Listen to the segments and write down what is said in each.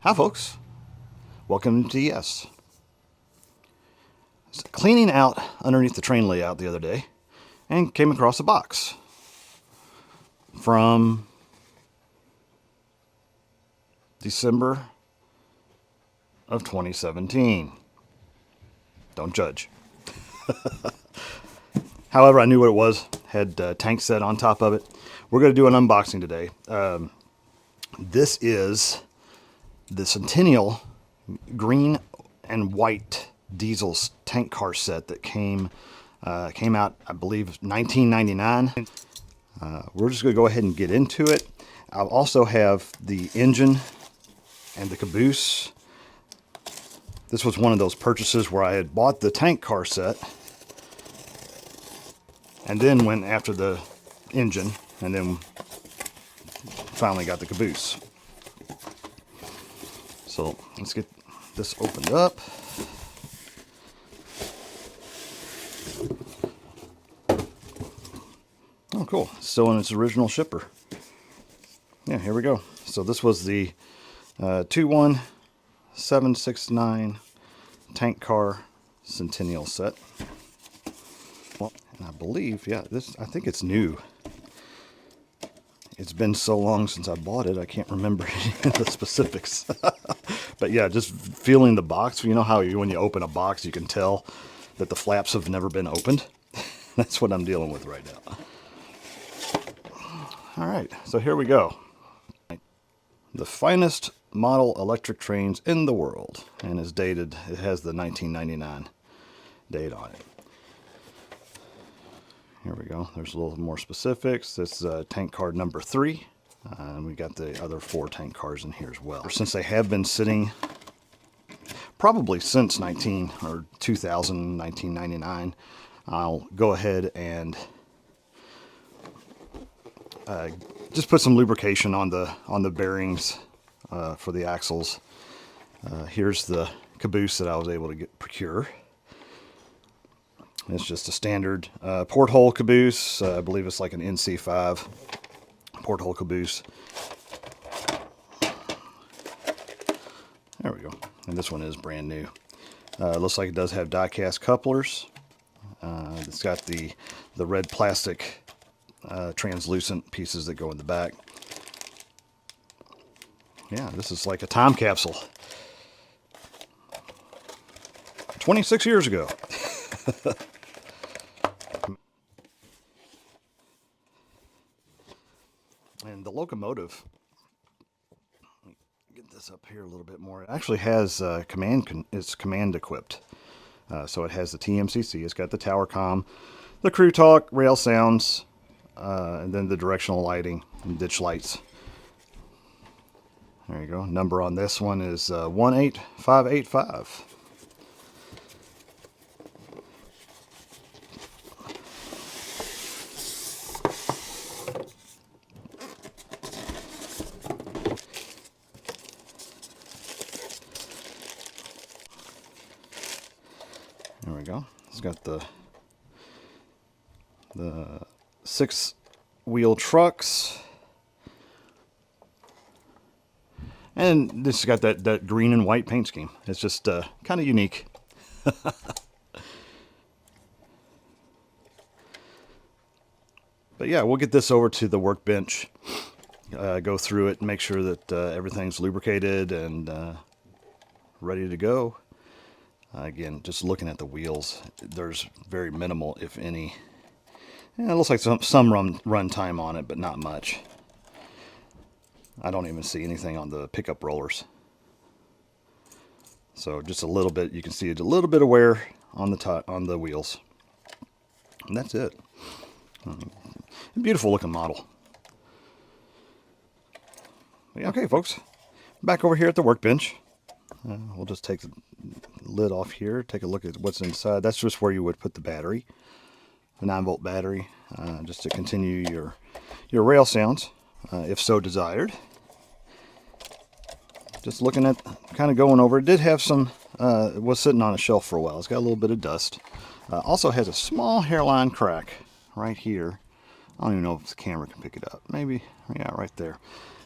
Hi folks, welcome to TS. Cleaning out underneath the train layout the other day and came across a box from December of 2017. Don't judge. However, I knew what it was, had tank set on top of it. We're going to do an unboxing today. This is the Centennial green and white diesel tank car set that came out, I believe, 1999. We're just going to go ahead and get into it. I'll also have the engine and the caboose. This was one of those purchases where I had bought the tank car set and then went after the engine and then finally got the caboose. So let's get this opened up. Oh, cool. Still in its original shipper. Yeah, here we go. So this was the 21769 tank car Centennial set. Well, and I believe, yeah, I think it's new. It's been so long since I bought it, I can't remember any of the specifics. But yeah, just feeling the box. You know how when you open a box, you can tell that the flaps have never been opened? That's what I'm dealing with right now. All right, so here we go. The finest model electric trains in the world. And is dated, it has the 1999 date on it. Here we go. There's a little more specifics. This is tank car number 3. And we got the other 4 tank cars in here as well. Since they have been sitting probably since 1999, I'll go ahead and just put some lubrication on the bearings for the axles. Here's the caboose that I was able to procure. It's just a standard porthole caboose. I believe it's like an NC5 porthole caboose. There we go. And this one is brand new. Looks like it does have die-cast couplers. It's got the red plastic translucent pieces that go in the back. Yeah, this is like a time capsule. 26 years ago. And the locomotive, let me get this up here a little bit more. It actually has it's command equipped. So it has the TMCC, it's got the tower comm, the crew talk, rail sounds, and then the directional lighting and ditch lights. There you go. Number on this one is 18585. There we go. It's got the 6-wheel trucks. And this has got that green and white paint scheme. It's just kind of unique. But yeah, we'll get this over to the workbench, go through it, and make sure that everything's lubricated and ready to go. Again, just looking at the wheels, there's very minimal, if any. Yeah, it looks like some run time on it, but not much. I don't even see anything on the pickup rollers. So just a little bit, you can see a little bit of wear on the wheels. And that's it. Beautiful looking model. Okay, folks, back over here at the workbench. We'll just take the lid off here, take a look at what's inside. That's just where you would put the battery, a 9-volt battery, just to continue your rail sounds, if so desired. Just looking at, kind of going over, it did have some, it was sitting on a shelf for a while. It's got a little bit of dust. Also has a small hairline crack right here. I don't even know if the camera can pick it up. Maybe, yeah, right there.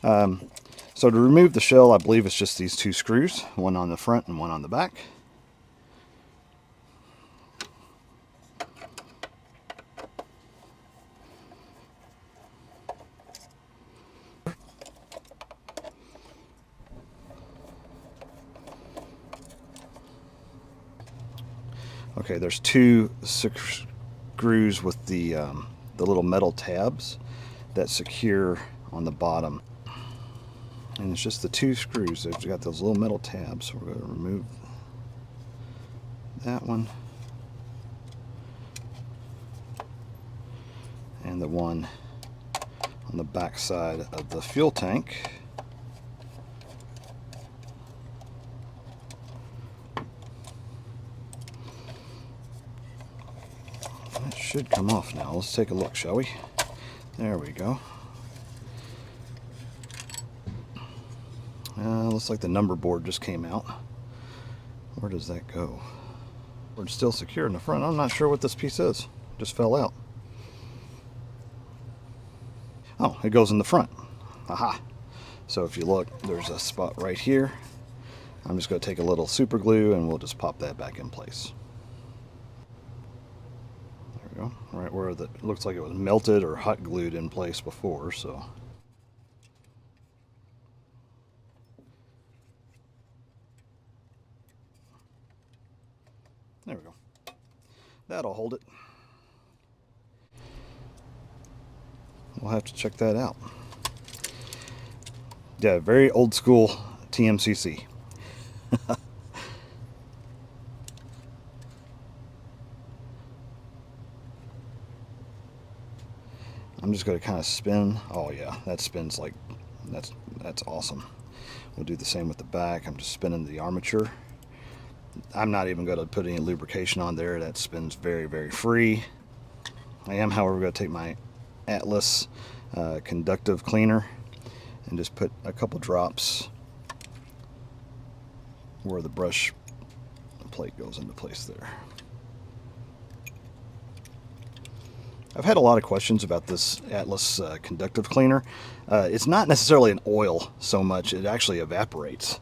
So to remove the shell, I believe it's just these two screws, one on the front and one on the back. Okay, there's two screws with the little metal tabs that secure on the bottom. And it's just the two screws. They've got those little metal tabs. So we're going to remove that one. And the one on the back side of the fuel tank. That should come off now. Let's take a look, shall we? There we go. Looks like the number board just came out. Where does that go? It's still secure in the front. I'm not sure what this piece is. Just fell out. Oh, it goes in the front. Aha. So if you look, there's a spot right here. I'm just going to take a little super glue and we'll just pop that back in place. There we go. Right where it looks like it was melted or hot glued in place before, so. There we go. That'll hold it. We'll have to check that out. Yeah, very old school TMCC. I'm just going to kind of spin. Oh yeah, that spins like, that's awesome. We'll do the same with the back. I'm just spinning the armature. I'm not even going to put any lubrication on there. That spins very, very free. I am, however, going to take my Atlas conductive cleaner and just put a couple drops where the brush plate goes into place there. I've had a lot of questions about this Atlas conductive cleaner. It's not necessarily an oil so much. It actually evaporates.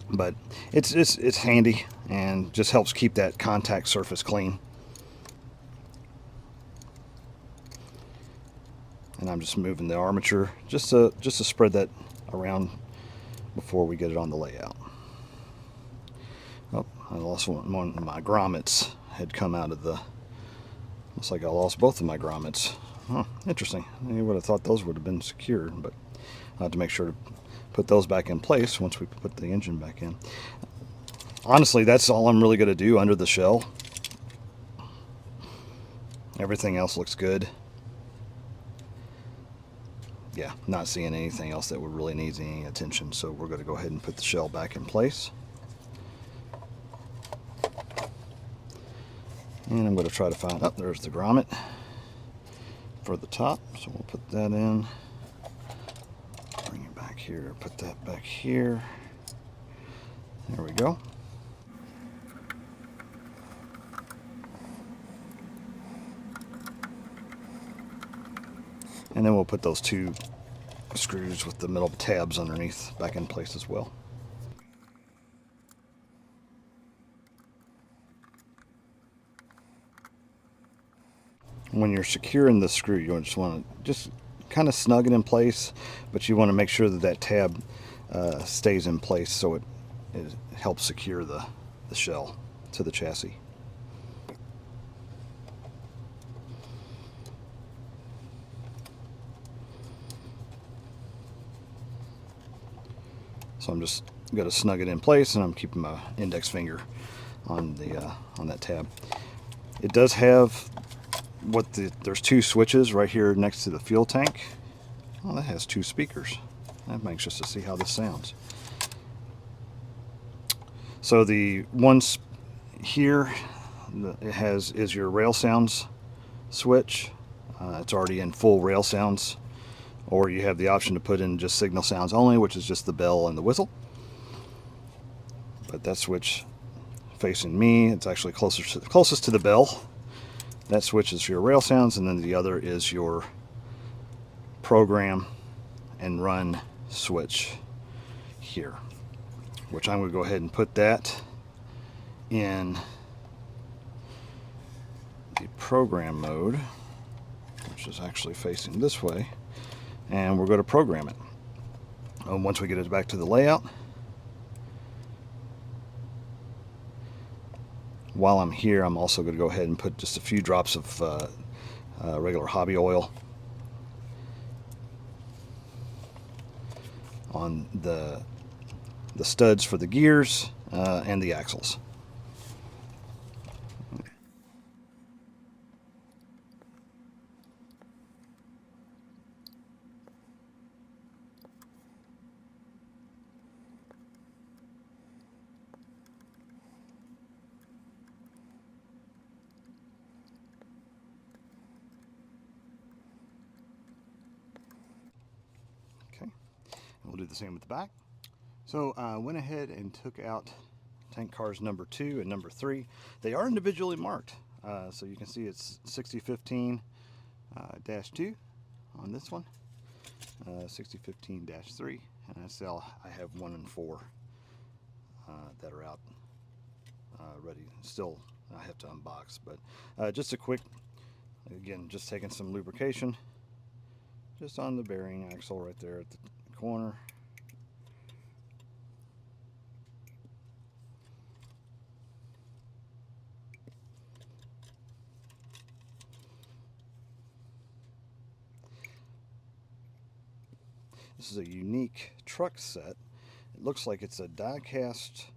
But it's handy and just helps keep that contact surface clean. And I'm just moving the armature just to spread that around before we get it on the layout. Oh, I lost one of my grommets had come out of the. Looks like I lost both of my grommets. Oh, interesting. You would have thought those would have been secured, but I have to make sure to put those back in place once we put the engine back in. Honestly, that's all I'm really going to do under the shell. Everything else looks good. Yeah, not seeing anything else that would really need any attention, so we're going to go ahead and put the shell back in place. And I'm going to try to find, oh, there's the grommet for the top, so we'll put that in. Bring it back here, put that back here. There we go. And then we'll put those two screws with the metal tabs underneath back in place as well. When you're securing the screw, you just want to kind of snug it in place, but you want to make sure that that tab stays in place so it helps secure the shell to the chassis. So I'm just going to snug it in place, and I'm keeping my index finger on that tab. It does have there's two switches right here next to the fuel tank. Oh, that has two speakers. I'm anxious to see how this sounds. So the ones here is your rail sounds switch. It's already in full rail sounds. Or you have the option to put in just signal sounds only, which is just the bell and the whistle. But that switch facing me, it's actually closest to the bell. That switch is your rail sounds, and then the other is your program and run switch here, which I'm going to go ahead and put that in the program mode, which is actually facing this way, and we're going to program it. Once we get it back to the layout, while I'm here, I'm also going to go ahead and put just a few drops of regular hobby oil on the studs for the gears and the axles. Okay, we'll do the same with the back. So I went ahead and took out tank cars number 2 and number 3. They are individually marked, so you can see it's 6015-2 on this one, 6015-3, and I have 1 and 4 that are out ready. Still, I have to unbox, but just a quick, again, just taking some lubrication just on the bearing axle right there at the corner. This is a unique truck set. It looks like it's a die-cast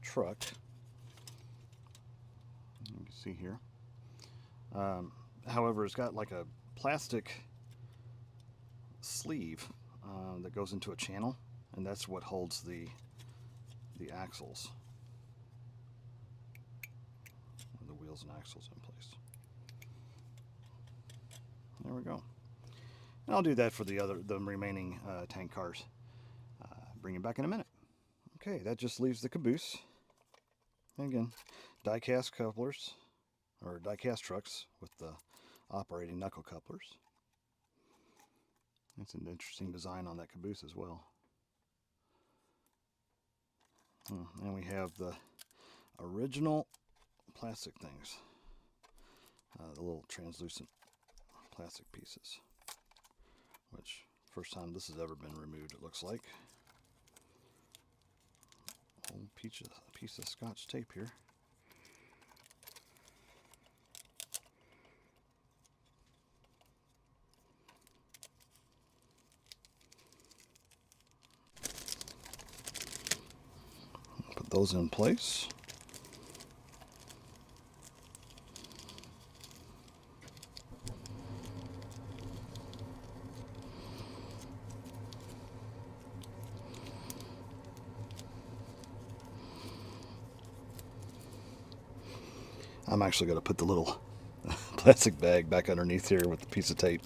truck. You can see here. However, it's got like a plastic sleeve that goes into a channel, and that's what holds the axles, the wheels and axles in place. There we go. And I'll do that for the remaining tank cars. Bring it back in a minute. Okay, that just leaves the caboose. And again, die-cast couplers, or die-cast trucks with the operating knuckle couplers. It's an interesting design on that caboose as well. And we have the original plastic things, the little translucent plastic pieces, which first time this has ever been removed, it looks like. Old piece of Scotch tape here. Put those in place. I'm actually going to put the little plastic bag back underneath here with the piece of tape.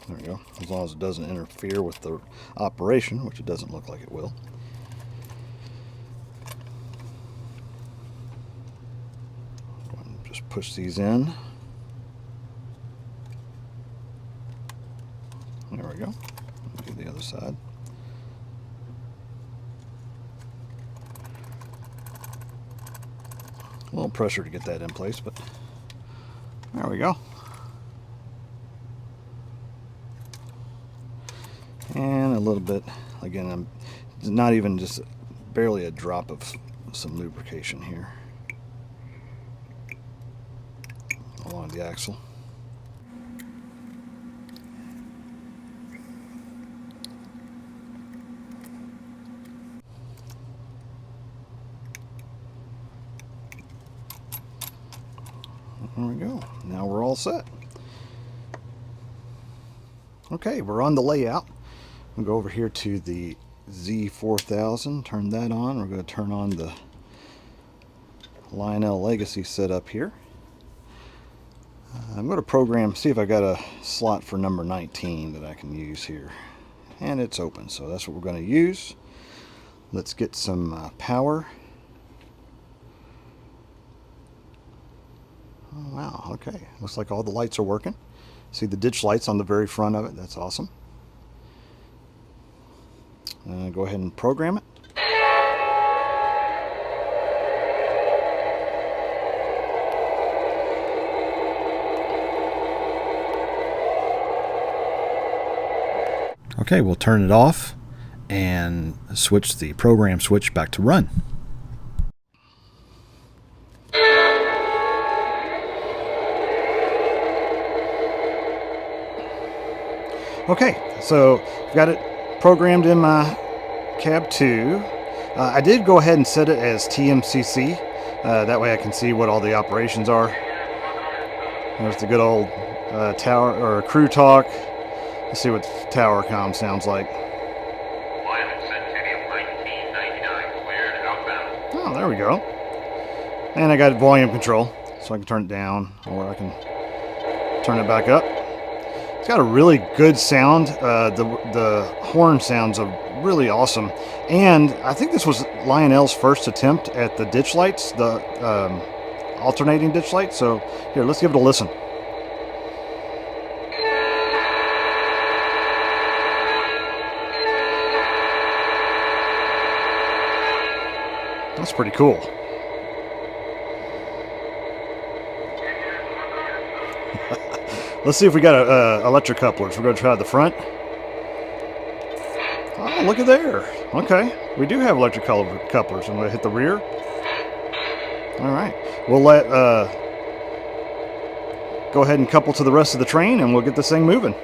There we go. As long as it doesn't interfere with the operation, which it doesn't look like it will. Just push these in. There we go. Do the other side. A little pressure to get that in place, but there we go. And a little bit, again, I'm not even just barely a drop of some lubrication here along the axle. There we go. Now we're all set. Okay, we're on the layout. We'll go over here to the Z4000, turn that on. We're going to turn on the Lionel Legacy setup here. I'm going to program, see if I got a slot for number 19 that I can use here. and it's open, so that's what we're going to use. Let's get some power. Oh, wow, okay. Looks like all the lights are working. See the ditch lights on the very front of it. That's awesome. Go ahead and program it. Okay, we'll turn it off and switch the program switch back to run. Okay, so I've got it programmed in my cab 2. I did go ahead and set it as TMCC. That way I can see what all the operations are. There's the good old tower or crew talk. Let's see what the tower comm sounds like. Lionel, Centennial 1999, cleared outbound. Oh, there we go. And I got volume control, so I can turn it down, or I can turn it back up. It's got a really good sound. The horn sounds are really awesome. And I think this was Lionel's first attempt at the ditch lights, the alternating ditch lights. So here, let's give it a listen. That's pretty cool. Let's see if we got electric couplers. We're going to try the front. Oh, look at there. Okay, we do have electric couplers. I'm going to hit the rear. All right. We'll let go ahead and couple to the rest of the train, and we'll get this thing moving.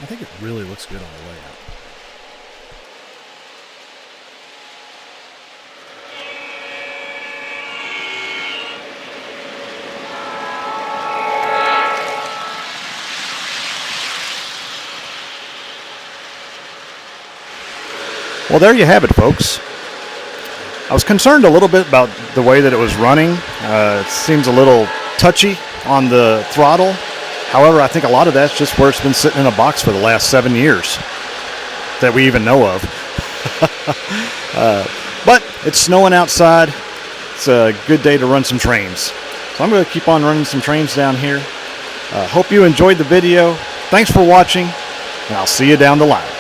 I think it really looks good on the layout. Well, there you have it, folks. I was concerned a little bit about the way that it was running. It seems a little touchy on the throttle. However, I think a lot of that's just where it's been sitting in a box for the last 7 years that we even know of. But it's snowing outside. It's a good day to run some trains. So I'm going to keep on running some trains down here. Hope you enjoyed the video. Thanks for watching, and I'll see you down the line.